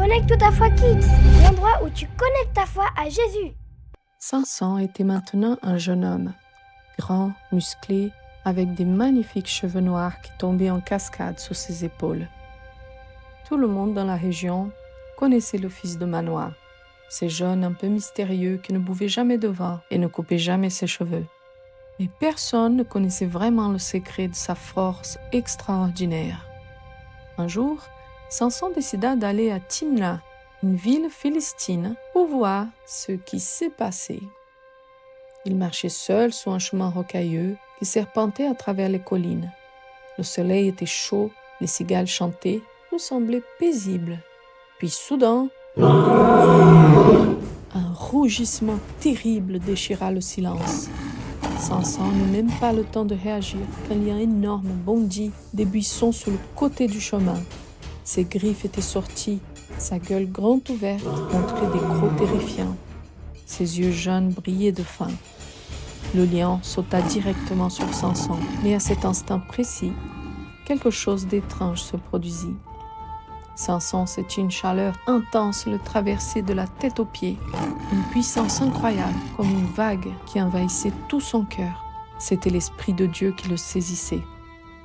Connecte ta foi Kids, l'endroit où tu connectes ta foi à Jésus. Samson était maintenant un jeune homme, grand, musclé, avec des magnifiques cheveux noirs qui tombaient en cascade sur ses épaules. Tout le monde dans la région connaissait le fils de Manoah, ce jeune un peu mystérieux qui ne buvait jamais de vin et ne coupait jamais ses cheveux. Mais personne ne connaissait vraiment le secret de sa force extraordinaire. Un jour, Samson décida d'aller à Timna, une ville philistine, pour voir ce qui s'est passé. Il marchait seul sur un chemin rocailleux qui serpentait à travers les collines. Le soleil était chaud, les cigales chantaient, tout semblait paisible. Puis soudain, un rougissement terrible déchira le silence. Samson n'eut même pas le temps de réagir qu'un lion énorme bondit des buissons sur le côté du chemin. Ses griffes étaient sorties, sa gueule grande ouverte montrait des crocs terrifiants. Ses yeux jaunes brillaient de faim. Le lion sauta directement sur Samson, mais à cet instant précis, quelque chose d'étrange se produisit. Samson sentit une chaleur intense le traverser de la tête aux pieds, une puissance incroyable, comme une vague qui envahissait tout son cœur. C'était l'Esprit de Dieu qui le saisissait.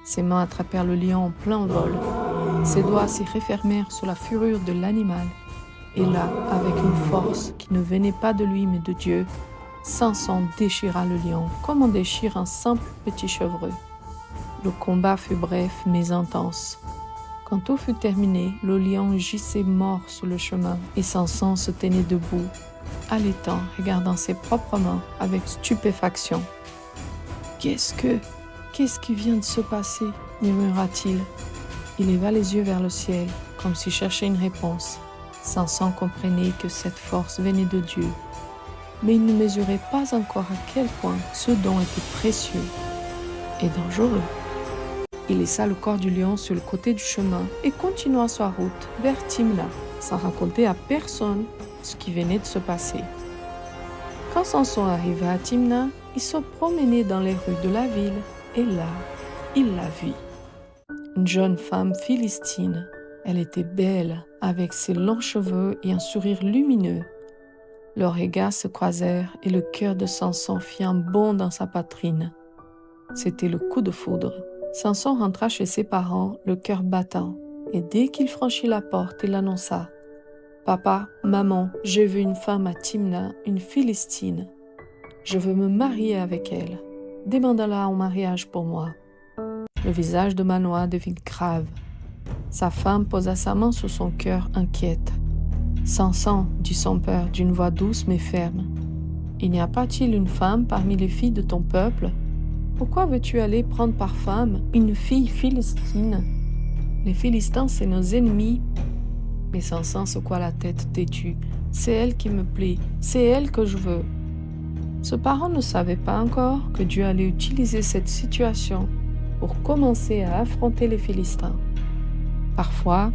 Ses mains attrapèrent le lion en plein vol. Ses doigts s'y refermèrent sur la fourrure de l'animal. Et là, avec une force qui ne venait pas de lui mais de Dieu, Samson déchira le lion comme on déchire un simple petit chevreuil. Le combat fut bref mais intense. Quand tout fut terminé, le lion gisait mort sur le chemin et Samson se tenait debout, haletant, regardant ses propres mains avec stupéfaction. « Qu'est-ce qui vient de se passer ?» murmura-t-il. Il leva les yeux vers le ciel, comme s'il cherchait une réponse. Samson comprenait que cette force venait de Dieu, mais il ne mesurait pas encore à quel point ce don était précieux et dangereux. Il laissa le corps du lion sur le côté du chemin et continua sa route vers Timna, sans raconter à personne ce qui venait de se passer. Quand Samson arriva à Timna, il se promenait dans les rues de la ville et là, il la vit. Une jeune femme philistine. Elle était belle, avec ses longs cheveux et un sourire lumineux. Leurs regards se croisèrent et le cœur de Samson fit un bond dans sa poitrine. C'était le coup de foudre. Samson rentra chez ses parents, le cœur battant, et dès qu'il franchit la porte, il annonça « Papa, maman, j'ai vu une femme à Timna, une Philistine. Je veux me marier avec elle. Demande-la en mariage pour moi. » Le visage de Manoah devint grave. Sa femme posa sa main sur son cœur, inquiète. « Samson, dit son père d'une voix douce mais ferme, il n'y a pas-il une femme parmi les filles de ton peuple? Pourquoi veux-tu aller prendre par femme une fille philistine? Les Philistins, c'est nos ennemis. » Mais Samson secoua la tête têtue. « C'est elle qui me plaît, c'est elle que je veux. » Ce parent ne savait pas encore que Dieu allait utiliser cette situation pour commencer à affronter les Philistins. Parfois,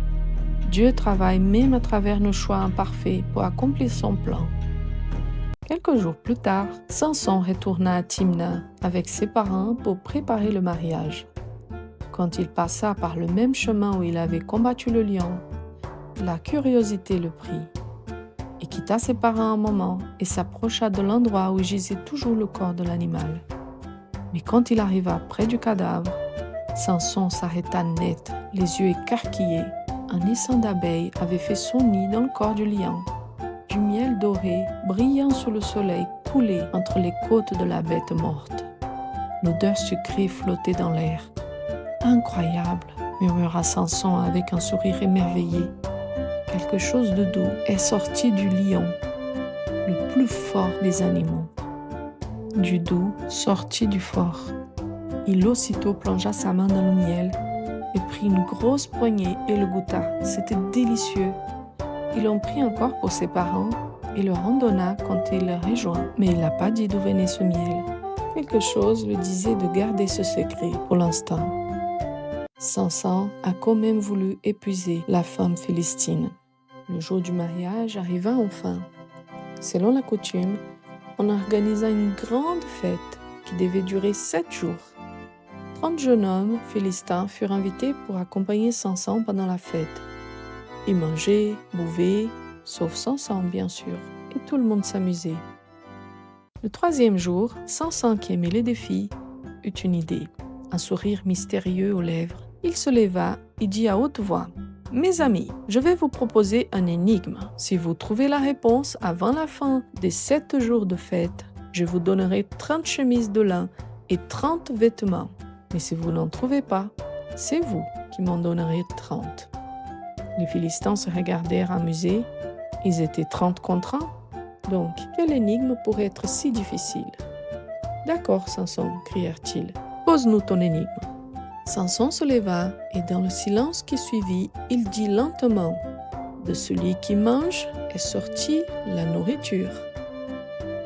Dieu travaille même à travers nos choix imparfaits pour accomplir son plan. Quelques jours plus tard, Samson retourna à Timna avec ses parents pour préparer le mariage. Quand il passa par le même chemin où il avait combattu le lion, la curiosité le prit. Il quitta ses parents un moment et s'approcha de l'endroit où gisait toujours le corps de l'animal. Mais quand il arriva près du cadavre, Samson s'arrêta net, les yeux écarquillés. Un essaim d'abeilles avait fait son nid dans le corps du lion. Du miel doré, brillant sous le soleil, coulait entre les côtes de la bête morte. L'odeur sucrée flottait dans l'air. « Incroyable !» murmura Samson avec un sourire émerveillé. Quelque chose de doux est sorti du lion, le plus fort des animaux. Du doux sorti du fort. Il aussitôt plongea sa main dans le miel et prit une grosse poignée et le goûta. C'était délicieux. Il en prit encore pour ses parents et leur en donna quand il les rejoint, mais il n'a pas dit d'où venait ce miel. Quelque chose lui disait de garder ce secret pour l'instant. Samson a quand même voulu épuiser la femme philistine. Le jour du mariage arriva enfin. Selon la coutume, on organisa une grande fête qui devait durer 7 jours. 30 jeunes hommes philistins furent invités pour accompagner Samson pendant la fête. Ils mangeaient, buvaient, sauf Samson bien sûr, et tout le monde s'amusait. Le troisième jour, Samson qui aimait les défis, eut une idée. Un sourire mystérieux aux lèvres, il se leva et dit à haute voix « Mes amis, je vais vous proposer un énigme. Si vous trouvez la réponse avant la fin des 7 jours de fête, je vous donnerai 30 chemises de lin et 30 vêtements. Mais si vous n'en trouvez pas, c'est vous qui m'en donnerez 30. » Les Philistins se regardèrent amusés. Ils étaient 30 contre 1. Donc, quelle énigme pourrait être si difficile? « D'accord, Samson, crièrent-ils. Pose-nous ton énigme. » Samson se leva et dans le silence qui suivit, il dit lentement « De celui qui mange est sortie la nourriture,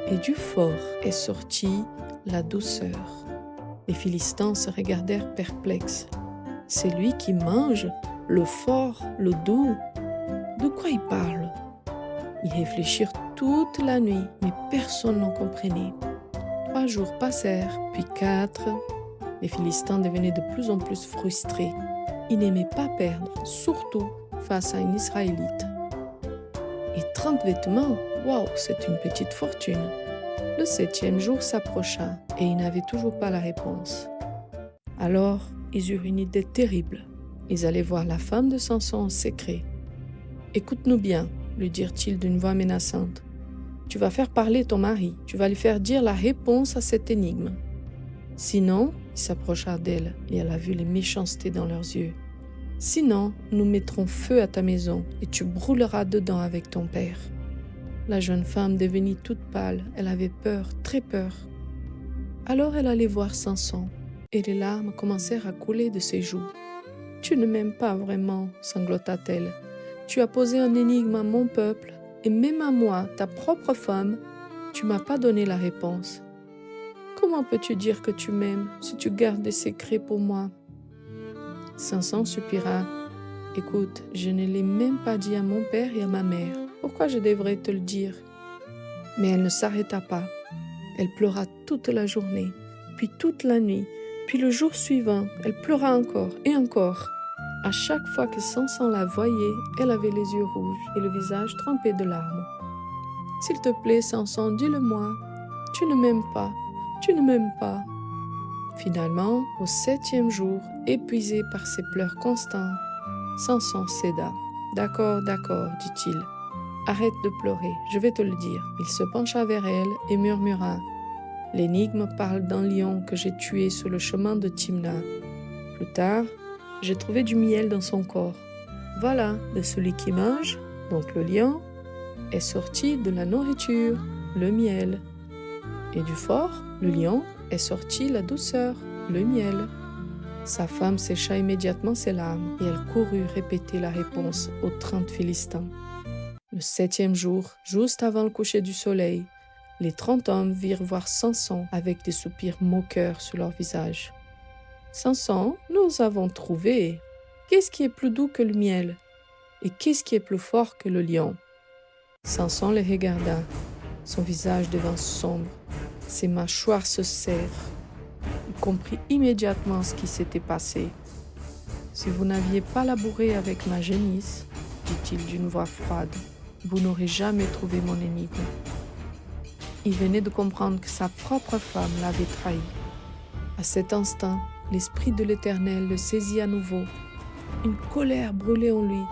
et du fort est sortie la douceur. » Les Philistins se regardèrent perplexes. « C'est lui qui mange, le fort, le doux. De quoi il parle ?» Ils réfléchirent toute la nuit, mais personne n'en comprenait. 3 jours passèrent, puis 4. Les Philistins devenaient de plus en plus frustrés. Ils n'aimaient pas perdre, surtout face à un Israélite. Et 30 vêtements, waouh, c'est une petite fortune. Le 7e jour s'approcha et ils n'avaient toujours pas la réponse. Alors, ils eurent une idée terrible. Ils allaient voir la femme de Samson en secret. « Écoute-nous bien, lui dirent-ils d'une voix menaçante. Tu vas faire parler ton mari, tu vas lui faire dire la réponse à cette énigme. Sinon, il s'approcha d'elle et elle a vu les méchancetés dans leurs yeux. Sinon, nous mettrons feu à ta maison et tu brûleras dedans avec ton père. » La jeune femme devenit toute pâle, elle avait peur, très peur. Alors elle allait voir Samson et les larmes commencèrent à couler de ses joues. « Tu ne m'aimes pas vraiment, sanglota-t-elle. Tu as posé un énigme à mon peuple et même à moi, ta propre femme, tu m'as pas donné la réponse. Comment peux-tu dire que tu m'aimes si tu gardes des secrets pour moi? » Samson soupira. « Écoute, je ne l'ai même pas dit à mon père et à ma mère. Pourquoi je devrais te le dire? » Mais elle ne s'arrêta pas. Elle pleura toute la journée, puis toute la nuit, puis le jour suivant, elle pleura encore et encore. À chaque fois que Samson la voyait, elle avait les yeux rouges et le visage trempé de larmes. « S'il te plaît, Samson, dis-le-moi. Tu ne m'aimes pas. Tu ne m'aimes pas. » Finalement, au 7e jour, épuisé par ses pleurs constants, Samson céda. « D'accord, d'accord, dit-il. Arrête de pleurer, je vais te le dire. » Il se pencha vers elle et murmura. « L'énigme parle d'un lion que j'ai tué sur le chemin de Timna. Plus tard, j'ai trouvé du miel dans son corps. Voilà, de celui qui mange, donc le lion, est sorti de la nourriture, le miel. Et du fort, le lion, est sorti la douceur, le miel. » Sa femme sécha immédiatement ses larmes et elle courut répéter la réponse aux 30 Philistins. Le 7e jour, juste avant le coucher du soleil, les 30 hommes virent voir Samson avec des soupirs moqueurs sur leur visage. « Samson, nous avons trouvé. Qu'est-ce qui est plus doux que le miel? Et qu'est-ce qui est plus fort que le lion? » Samson les regarda. Son visage devint sombre. Ses mâchoires se serrent. Il comprit immédiatement ce qui s'était passé. « Si vous n'aviez pas labouré avec ma génisse, dit-il d'une voix froide, vous n'aurez jamais trouvé mon énigme. » Il venait de comprendre que sa propre femme l'avait trahi. À cet instant, l'Esprit de l'Éternel le saisit à nouveau. Une colère brûlait en lui.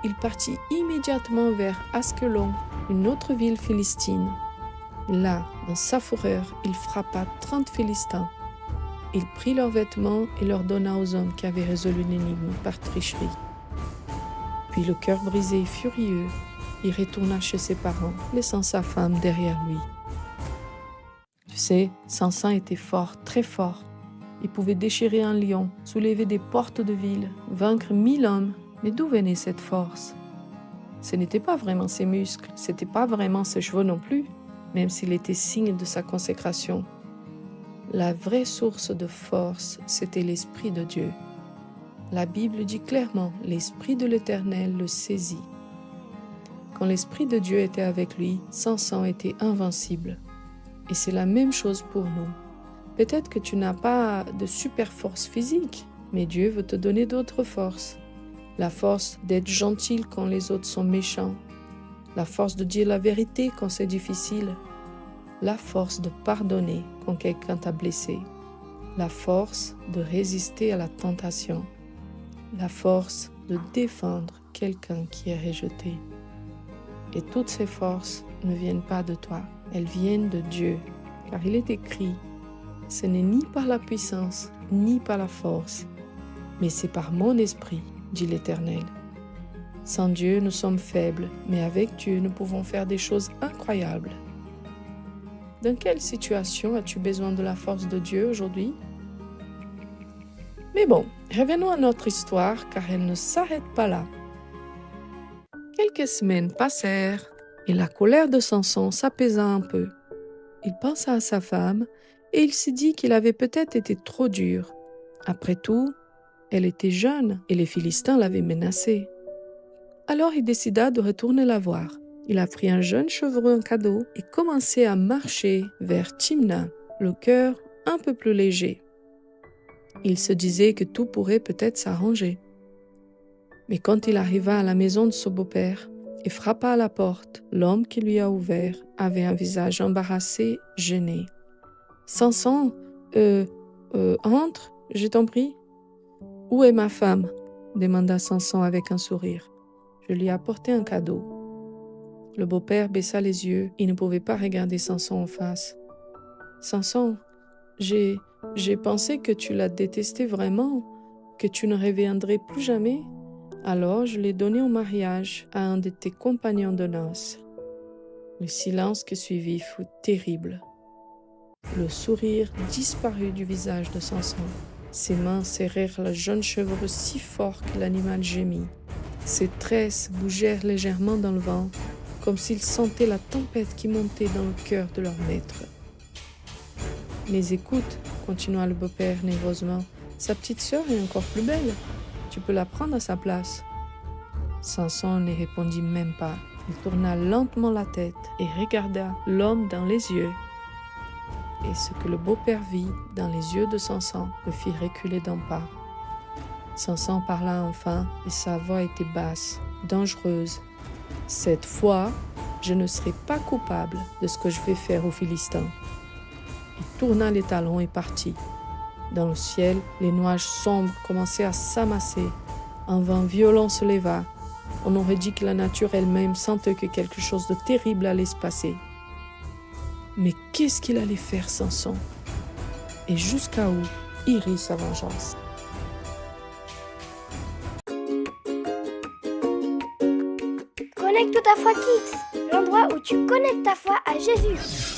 Il partit immédiatement vers Askelon, une autre ville philistine. Là, dans sa fureur, il frappa 30 Philistins. Il prit leurs vêtements et leur donna aux hommes qui avaient résolu l'énigme par tricherie. Puis le cœur brisé et furieux, il retourna chez ses parents, laissant sa femme derrière lui. Tu sais, Samson était fort, très fort. Il pouvait déchirer un lion, soulever des portes de ville, vaincre 1000 hommes. Mais d'où venait cette force? Ce n'était pas vraiment ses muscles, ce n'était pas vraiment ses cheveux non plus, même s'il était signe de sa consécration. La vraie source de force, c'était l'Esprit de Dieu. La Bible dit clairement, l'Esprit de l'Éternel le saisit. Quand l'Esprit de Dieu était avec lui, Samson était invincible. Et c'est la même chose pour nous. Peut-être que tu n'as pas de super force physique, mais Dieu veut te donner d'autres forces. la force d'être gentil quand les autres sont méchants, la force de dire la vérité quand c'est difficile, la force de pardonner quand quelqu'un t'a blessé, la force de résister à la tentation, la force de défendre quelqu'un qui est rejeté. Et toutes ces forces ne viennent pas de toi, elles viennent de Dieu, car il est écrit, ce n'est ni par la puissance, ni par la force, mais c'est par mon esprit, dit l'Éternel. Sans Dieu, nous sommes faibles, mais avec Dieu, nous pouvons faire des choses incroyables. Dans quelle situation as-tu besoin de la force de Dieu aujourd'hui? Mais bon, revenons à notre histoire, car elle ne s'arrête pas là. Quelques semaines passèrent, et la colère de Samson s'apaisa un peu. Il pensa à sa femme, et il s'est dit qu'il avait peut-être été trop dur. Après tout, elle était jeune, et les Philistins l'avaient menacée. Alors il décida de retourner la voir. Il a pris un jeune chevreau en cadeau et commençait à marcher vers Timna, le cœur un peu plus léger. Il se disait que tout pourrait peut-être s'arranger. Mais quand il arriva à la maison de son beau-père et frappa à la porte, l'homme qui lui a ouvert avait un visage embarrassé, gêné. « Samson, entre, je t'en prie. »« Où est ma femme ?» demanda Samson avec un sourire. « Je lui ai apporté un cadeau. » Le beau-père baissa les yeux, il ne pouvait pas regarder Samson en face. « Samson, j'ai pensé que tu la détestais vraiment, que tu ne reviendrais plus jamais. Alors je l'ai donnée en mariage à un de tes compagnons de noces. » Le silence qui suivit fut terrible. Le sourire disparut du visage de Samson. Ses mains serrèrent le jeune chevreau si fort que l'animal gémit. Ses tresses bougèrent légèrement dans le vent, comme s'il sentait la tempête qui montait dans le cœur de leur maître. « Mais écoute, continua le beau-père nerveusement, sa petite sœur est encore plus belle. Tu peux la prendre à sa place. » Samson ne répondit même pas. Il tourna lentement la tête et regarda l'homme dans les yeux. Et ce que le beau-père vit dans les yeux de Samson le fit reculer d'un pas. Samson parla enfin et sa voix était basse, dangereuse. « Cette fois, je ne serai pas coupable de ce que je vais faire aux Philistins. » Il tourna les talons et partit. Dans le ciel, les nuages sombres commençaient à s'amasser. Un vent violent se leva. On aurait dit que la nature elle-même sentait que quelque chose de terrible allait se passer. Mais qu'est-ce qu'il allait faire, Samson? Et jusqu'à où irait sa vengeance? Connecte ta foi Kids, l'endroit où tu connectes ta foi à Jésus.